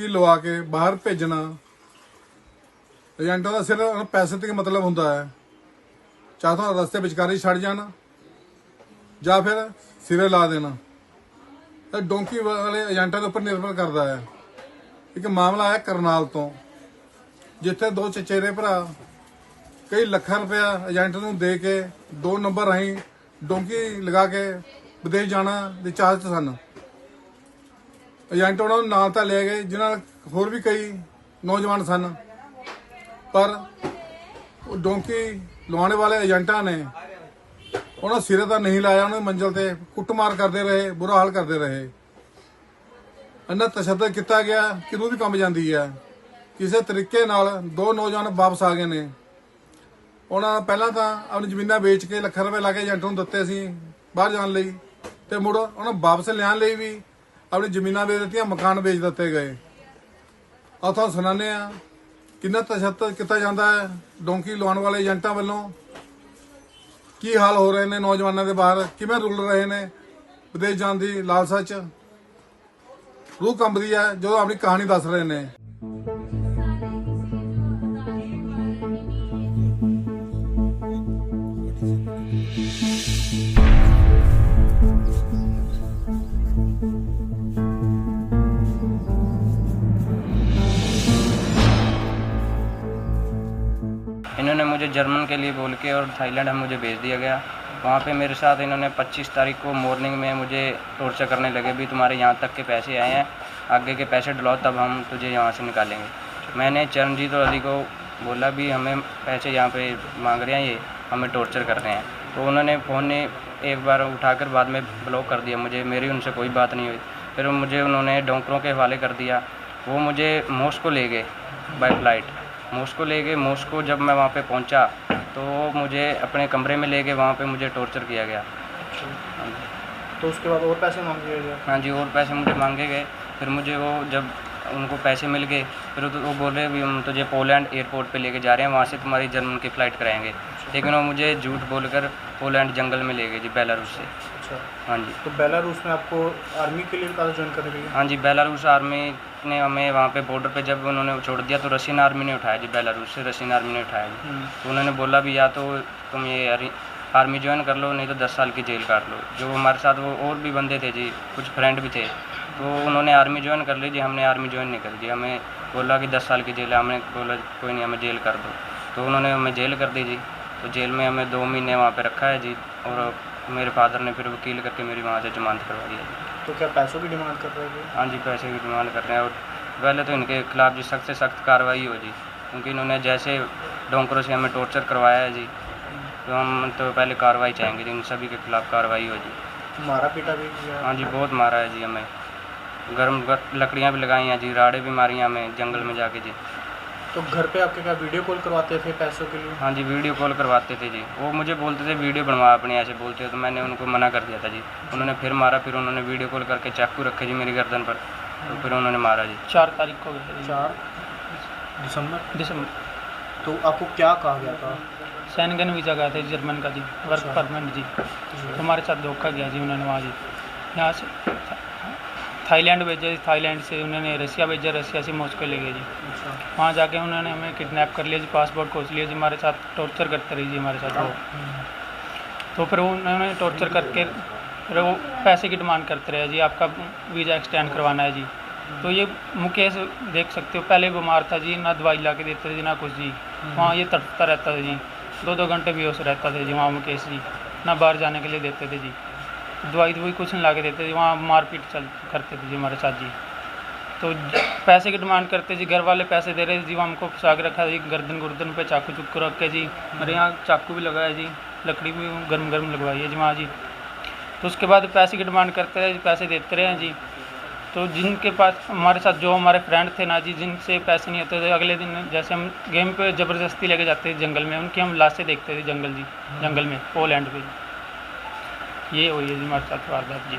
ਲਵਾ ਕੇ ਬਾਹਰ ਭੇਜਣਾ। ਏਜੰਟਾਂ ਦਾ ਸਿਰਫ ਪੈਸੇ ਤੇ ਮਤਲਬ ਹੁੰਦਾ ਹੈ। ਚਾਹ ਤਾਂ ਰਸਤੇ ਵਿਚਕਾਰੇ ਛੱਡ ਜਾਣਾ ਜਾਂ ਫਿਰ ਸਿਰੇ ਲਾ ਦੇਣਾ। ਇਹ ਡੋਂਕੀ ਵਾਲੇ ਏਜੰਟਾਂ ਦੇ ਉੱਪਰ ਨਿਰਭਰ ਕਰਦਾ ਹੈ। ਇੱਕ ਮਾਮਲਾ ਹੈ ਕਰਨਾਲ ਤੋਂ, ਜਿੱਥੇ ਦੋ ਚਚੇਰੇ ਭਰਾ ਕਈ ਲੱਖਾਂ ਰੁਪਇਆ ਏਜੰਟ ਨੂੰ ਦੇ ਕੇ 2 ਨੰਬਰ ਰਾਹੀਂ ਡੋਂਕੀ ਲਗਾ ਕੇ ਵਿਦੇਸ਼ ਜਾਣਾ ਦੇ ਚਾਹ 'ਚ ਸਨ। ਏਜੰਟ ਉਹਨਾਂ ਨੂੰ ਨਾਲ ਤਾਂ ਲੈ ਗਏ, ਜਿਨ੍ਹਾਂ ਨਾਲ ਹੋਰ ਵੀ ਕਈ ਨੌਜਵਾਨ ਸਨ, ਪਰ ਉਹ ਡੋਂਕੀ ਲਵਾਉਣੇ ਵਾਲੇ ਏਜੰਟਾਂ ਨੇ ਉਹਨਾਂ ਸਿਰੇ ਤਾਂ ਨਹੀਂ ਲਾਇਆ। ਉਹਨਾਂ ਮੰਜ਼ਿਲ ਤੇ ਕੁੱਟਮਾਰ ਕਰਦੇ ਰਹੇ, ਬੁਰਾ ਹਾਲ ਕਰਦੇ ਰਹੇ। ਇੰਨਾ ਤਸ਼ੱਦਦ ਕੀਤਾ ਗਿਆ ਕਿ ਰੂਹ ਵੀ ਕੰਬ ਜਾਂਦੀ ਹੈ। ਕਿਸੇ ਤਰੀਕੇ ਨਾਲ 2 ਨੌਜਵਾਨ ਵਾਪਸ ਆ ਗਏ ਨੇ। ਉਹਨਾਂ ਪਹਿਲਾਂ ਤਾਂ ਆਪਣੀ ਜ਼ਮੀਨਾਂ ਵੇਚ ਕੇ ਲੱਖਾਂ ਰੁਪਏ ਲਾ ਕੇ ਏਜੰਟ ਨੂੰ ਦਿੱਤੇ ਸੀ ਬਾਹਰ ਜਾਣ ਲਈ, ਤੇ ਮੁੜ ਉਹਨਾਂ ਵਾਪਸ ਲਿਆਉਣ ਲਈ ਵੀ ਆਪਣੀ ਜ਼ਮੀਨਾਂ ਵੇਚ ਦਿੱਤੀਆਂ, ਮਕਾਨ ਵੇਚ ਦਿੱਤੇ ਗਏ। ਆਹ ਤੁਹਾਨੂੰ ਸੁਣਾਉਂਦੇ ਆ ਕਿੰਨਾ ਤਸ਼ੱਦਦ ਕੀਤਾ ਜਾਂਦਾ ਹੈ ਡੋਂਕੀ ਲਵਾਉਣ ਵਾਲੇ ਏਜੰਟਾਂ ਵੱਲੋਂ। ਕੀ ਹਾਲ ਹੋ ਰਹੇ ਨੇ ਨੌਜਵਾਨਾਂ ਦੇ ਬਾਹਰ, ਕਿਵੇਂ ਰੁਲ ਰਹੇ ਨੇ ਵਿਦੇਸ਼ ਜਾਣ ਦੀ ਲਾਲਸਾ 'ਚ। ਰੂਹ ਕੰਬਦੀ ਹੈ ਜਦੋਂ ਆਪਣੀ ਕਹਾਣੀ ਦੱਸ ਰਹੇ ਨੇ। इन्होंने मुझे जर्मन के लिए बोल के और थाईलैंड मुझे भेज दिया गया। वहाँ पे मेरे साथ इन्होंने 25 तारीख को मॉर्निंग में मुझे टॉर्चर करने लगे, भी तुम्हारे यहाँ तक के पैसे आए हैं, आगे के पैसे डलाओ तब हम तुझे यहाँ से निकालेंगे। मैंने चरणजीत और अली को बोला भी हमें पैसे यहाँ पे मांग रहे हैं, ये हमें टॉर्चर कर रहे हैं। तो उन्होंने फ़ोन ने एक बार उठाकर बाद में ब्लॉक कर दिया मुझे, मेरी उनसे कोई बात नहीं हुई। फिर मुझे उन्होंने डॉक्टरों के हवाले कर दिया। वो मुझे मॉस्को ले गए बाय फ्लाइट। मॉस्को ले गए। मॉस्को जब मैं वहाँ पे पहुँचा तो मुझे अपने कमरे में ले गए, वहाँ पे मुझे टॉर्चर किया गया। तो उसके बाद और पैसे मांगे गए? हाँ जी, और पैसे मुझे मांगे गए। फिर मुझे वो जब उनको पैसे मिल गए फिर वो बोल रहे भी हम तुझे पोलैंड एयरपोर्ट पे लेके जा रहे हैं, वहाँ से तुम्हारी जर्मन की फ़्लाइट कराएंगे। लेकिन वो मुझे झूठ बोलकर पोलैंड जंगल में ले गए जी, बेलारूस से। अच्छा, हाँ जी। तो बेलारूस में आपको आर्मी के लिए कहा ज्वाइन करने के लिए? हाँ जी, बेलारूस आर्मी ने हमें वहाँ पे बॉर्डर पे जब उन्होंने छोड़ दिया तो रशियन आर्मी ने उठाया जी, बेलारूस से रशियन आर्मी ने उठाया जी। तो उन्होंने बोला भी या तो तुम ये आर्मी ज्वाइन कर लो, नहीं तो 10 साल की जेल काट लो। जो हमारे साथ वो और भी बंदे थे जी, कुछ फ्रेंड भी थे, तो उन्होंने आर्मी ज्वाइन कर ली जी। हमने आर्मी ज्वाइन नहीं करी जी। हमें बोला कि 10 साल की जेल है। हमने बोला कोई नहीं, हमें जेल कर दो। तो उन्होंने हमें जेल कर दी जी। तो जेल में हमें 2 महीने वहाँ पे रखा है जी। और मेरे फादर ने फिर वकील करके मेरी वहाँ से जमानत करवा दिया जी। तो क्या पैसों की डिमांड कर रहे थे? हाँ जी, पैसे की डिमांड कर रहे हैं। और पहले तो इनके खिलाफ़ जी सख्त से सख्त कार्रवाई हो जी, क्योंकि इन्होंने जैसे डोंकरों से हमें टॉर्चर करवाया है जी, तो हम तो पहले कार्रवाई चाहेंगे जी, इन सभी के खिलाफ़ कार्रवाई हो जी। मारा पीटा भी किया? हाँ जी, बहुत मारा है जी हमें। गर्म लकड़ियाँ भी लगाई हैं जी, राड़े भी मारी हैं हमें जंगल में जाके जी। तो घर पे आपके क्या वीडियो कॉल करवाते थे पैसों के लिए? हाँ जी, वीडियो कॉल करवाते थे जी। वो मुझे बोलते थे वीडियो बनवा अपने, ऐसे बोलते थे, तो मैंने उनको मना कर दिया था जी। उन्होंने फिर मारा। फिर उन्होंने वीडियो कॉल करके चाकू रखे जी मेरी गर्दन पर, तो फिर उन्होंने मारा जी। 4 तारीख को गए 4 दिसंबर। तो आपको क्या कहा गया था? सैनगन वीज़ा गया था जर्मन का जी, वर्क परमिट जी। तो हमारे साथ धोखा किया जी उन्होंने वहाँ जी। यहाँ से थाईलैंड भेजा जी, थाईलैंड से उन्होंने रसिया भेजा, रसिया से मॉस्को ले गए जी। वहाँ जाके उन्होंने हमें किडनैप कर लिया जी, पासपोर्ट खोज लिया जी, हमारे साथ टॉर्चर करते रही जी हमारे साथ वो। तो फिर उन्होंने टॉर्चर करके फिर वो पैसे की डिमांड करते रहे जी, आपका वीज़ा एक्सटेंड करवाना है जी। तो ये मुकेश देख सकते हो, पहले बीमार था जी, ना दवाई ला के देते थे ना कुछ जी। वहाँ ये तड़पता रहता था जी, 2-2 घंटे बेहोश रहता था जी वहाँ मुकेश जी, ना बाहर जाने के लिए देते थे जी, दवाई कुछ नहीं ला के देते थे। वहाँ मारपीट करते थे जी हमारे साथ जी। तो पैसे की डिमांड करते जी, घर वाले पैसे दे रहे जी, वो हमको फंसा के रखा जी, गर्दन पे चाकू चुक्कू रख के जी। मेरे यहाँ चाकू भी लगाया जी, लकड़ी भी गर्म लगवाई है जी वहाँ जी। तो उसके बाद पैसे की डिमांड करते रहे जी, पैसे देते रहे हैं जी। तो जिनके पास हमारे साथ जो हमारे फ्रेंड थे ना जी, जिनसे पैसे नहीं होते थे, अगले दिन जैसे हम गेम पे ज़बरदस्ती लेके जाते थे जंगल में, उनकी हम लाशें देखते थे जंगल में पोलैंड पे। ये हुई है जी हमारे साथ वारदात जी।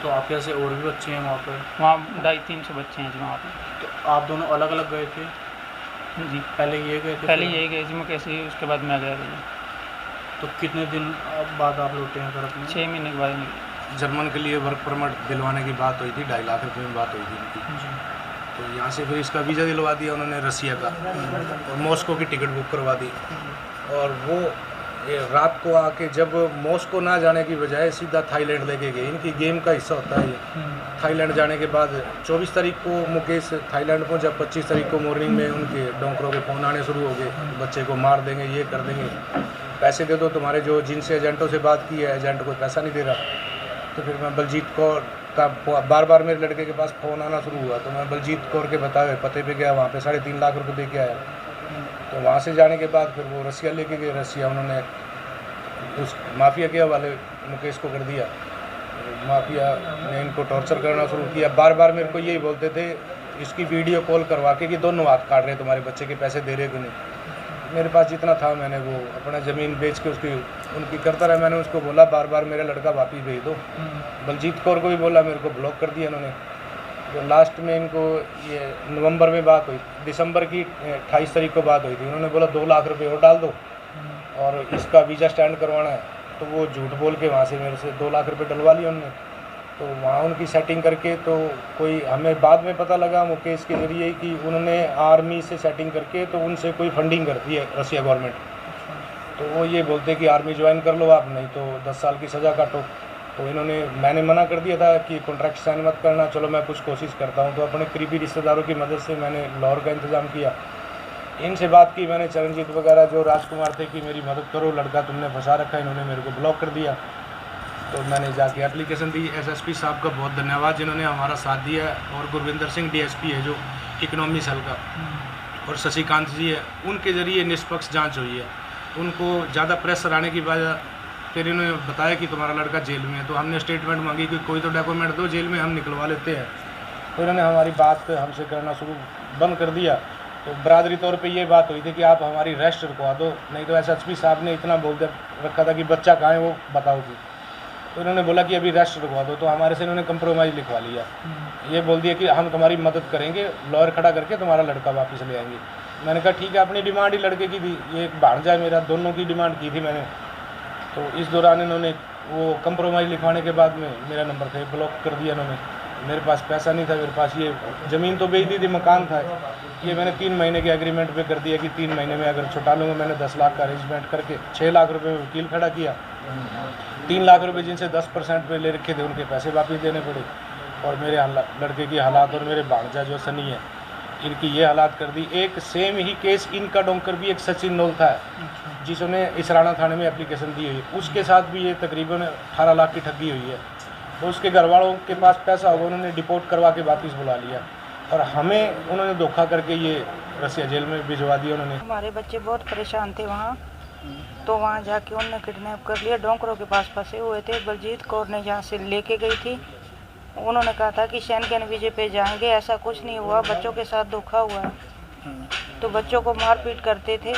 तो आप जैसे और भी बच्चे हैं वहाँ पर? वहाँ 250-300 बच्चे हैं जी वहाँ पे। तो आप दोनों अलग अलग गए थे जी? पहले ये गए थे? पहले यही गए जी मुकेश जी, उसके बाद मैं गया था जी। तो कितने दिन बाद आप लौटे हैं घर अपने? 6 महीने के बाद। जर्मन के लिए वर्क परमिट दिलवाने की बात हुई थी, 2.5 लाख रुपये में बात हुई थी उनकी। तो यहाँ से फिर इसका वीज़ा दिलवा दिया उन्होंने रसिया का, और मॉस्को की टिकट बुक करवा दी। और वो रात को आके जब मॉस्को ना जाने की बजाय सीधा थाईलैंड लेके गए। इनकी गेम का हिस्सा होता है ये। थाईलैंड जाने के बाद 24 तारीख को मुकेश थाईलैंड पहुंचा, 25 तारीख को मॉर्निंग में उनके डोंकरों के फ़ोन आने शुरू हो गए, बच्चे को मार देंगे, ये कर देंगे, पैसे दे दो तुम्हारे जो जिनसे एजेंटों से बात की है, एजेंट कोई पैसा नहीं दे रहा। तो फिर मैं बलजीत कौर का बार बार मेरे लड़के के पास फ़ोन आना शुरू हुआ, तो मैं बलजीत कौर के बताए हुए पते पे गया, वहाँ पे 3.5 लाख रुपए दे के आया। तो वहाँ से जाने के बाद फिर वो रसिया लेके गए। रसिया उन्होंने उस माफिया के हवाले मुकेश को कर दिया। माफिया ने इनको टॉर्चर करना शुरू किया। बार बार मेरे को यही बोलते थे, इसकी वीडियो कॉल करवा के कि दोनों हाथ काट रहे, तुम्हारे बच्चे के पैसे दे रहे कि नहीं। मेरे पास जितना था मैंने वो अपना ज़मीन बेच के उसकी उनकी करता रहा। मैंने उसको बोला बार बार मेरा लड़का वापिस भेज दो। बलजीत कौर को भी बोला, मेरे को ब्लॉक कर दिया उन्होंने। तो लास्ट में इनको ये नवंबर में बात हुई, दिसंबर की 28 तारीख को बात हुई थी। उन्होंने बोला 2 लाख रुपए और डाल दो और इसका वीज़ा स्टैंड करवाना है। तो वो झूठ बोल के वहाँ से मेरे से 2 लाख रुपए डलवा लिए उन्होंने। तो वहाँ उनकी सेटिंग करके, तो कोई हमें बाद में पता लगा मुकेश के ज़रिए कि उन्होंने आर्मी से सेटिंग करके तो उनसे कोई फंडिंग करती है रसिया गवर्नमेंट। तो वो ये बोलते कि आर्मी ज्वाइन कर लो आप, नहीं तो 10 साल की सज़ा काटो। तो इन्होंने, मैंने मना कर दिया था कि कॉन्ट्रैक्ट साइन मत करना, चलो मैं कुछ कोशिश करता हूँ। तो अपने करीबी रिश्तेदारों की मदद से मैंने लाहौर का इंतज़ाम किया। इनसे बात की मैंने, चरणजीत वगैरह जो राजकुमार थे, कि मेरी मदद करो, लड़का तुमने फंसा रखा है। इन्होंने मेरे को ब्लॉक कर दिया। तो मैंने जाके एप्लीकेशन दी। एसएसपी साहब का बहुत धन्यवाद जिन्होंने हमारा साथ दिया। और गुरविंदर सिंह डीएसपी है जो इकोनॉमी सेल का, और शशिकांत जी है, उनके ज़रिए निष्पक्ष जांच हुई है। उनको ज़्यादा प्रेशर आने की वजह फिर इन्होंने बताया कि तुम्हारा लड़का जेल में है। तो हमने स्टेटमेंट मांगी कि कोई तो डॉक्यूमेंट दो, जेल में हम निकलवा लेते हैं। तो इन्होंने हमारी बात हमसे करना शुरू बंद कर दिया। तो बरादरी तौर पे ये बात हुई थी कि आप हमारी रेस्ट रुकवा दो, नहीं तो एसएसपी साहब ने इतना बोल रखा था कि बच्चा कहाँ है वो बताओगी। तो इन्होंने बोला कि अभी रेस्ट रुकवा दो। तो हमारे से इन्होंने कंप्रोमाइज़ लिखवा लिया। ये बोल दिया कि हम तुम्हारी मदद करेंगे, लॉयर खड़ा करके तुम्हारा लड़का वापस ले आएंगे। मैंने कहा ठीक है, अपनी डिमांड ही लड़के की थी, ये एक भांजा है मेरा, दोनों की डिमांड की थी मैंने। तो इस दौरान इन्होंने वो कंप्रोमाइज़ लिखवाने के बाद में मेरा नंबर थे ब्लॉक कर दिया इन्होंने। मेरे पास पैसा नहीं था, मेरे पास ये ज़मीन तो बेच दी थी, मकान था। ये मैंने 3 महीने के एग्रीमेंट पे कर दिया कि 3 महीने में अगर छुटा लूँगा। मैंने 10 लाख का अरेंजमेंट करके 6 लाख रुपए में वकील खड़ा किया। 3 लाख रुपए जिनसे 10% पे ले रखे थे उनके पैसे वापस देने पड़े। और मेरे लड़के की हालात, और मेरे भांजा जो सनी है, इनकी ये हालात कर दी। एक सेम ही केस इनका डोंकर भी एक सचिन नोल था जिसने इसराना थाने में एप्लीकेशन दी हुई है, उसके साथ भी ये तकरीबन 18 लाख की ठगी हुई है। तो उसके घर वालों के पास पैसा होगा, उन्होंने डिपोर्ट करवा के वापस बुला लिया, और हमें उन्होंने धोखा करके ये रसिया जेल में भिजवा दिया उन्होंने। हमारे बच्चे बहुत परेशान थे वहाँ, तो वहाँ जाके उन्होंने किडनैप कर लिया। डोंकरों के पास फंसे हुए थे। बलजीत कौर ने यहाँ से लेके गई थी। उन्होंने कहा था कि शेंगेन वीजे पे जाएंगे, ऐसा कुछ नहीं हुआ, बच्चों के साथ धोखा हुआ है। तो बच्चों को मारपीट करते थे,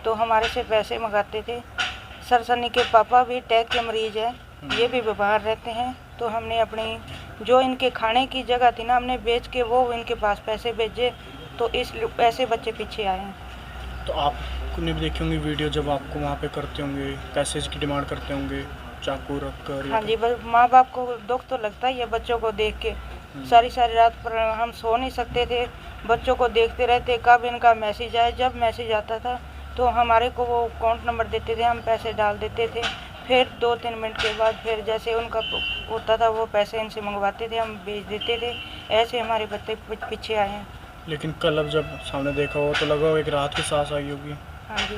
तो हमारे से पैसे मंगाते थे। सरसनी के पापा भी टैग के मरीज हैं, ये भी बाहर रहते हैं। तो हमने अपनी जो इनके खाने की जगह थी ना, हमने बेच के वो इनके पास पैसे भेजे, तो इस ऐसे बच्चे पीछे आए हैं। तो आपने भी देखी होंगी वीडियो, जब आपको वहाँ पे करते होंगे, पैसे की डिमांड करते होंगे, चाकू रख कर। हाँ जी, माँ बाप को दुख तो लगता ही है बच्चों को देख के। सारी रात पर हम सो नहीं सकते थे, बच्चों को देखते रहते कब इनका मैसेज आए। जब मैसेज आता था तो हमारे को वो अकाउंट नंबर देते थे, हम पैसे डाल देते थे। फिर 2-3 मिनट के बाद फिर जैसे उनका होता था वो पैसे इनसे मंगवाते थे, हम भेज देते थे। ऐसे हमारे बच्चे पीछे आए हैं। लेकिन कल अब जब सामने देखा हो तो लगा हो एक राहत की सांस आई होगी। हाँ जी।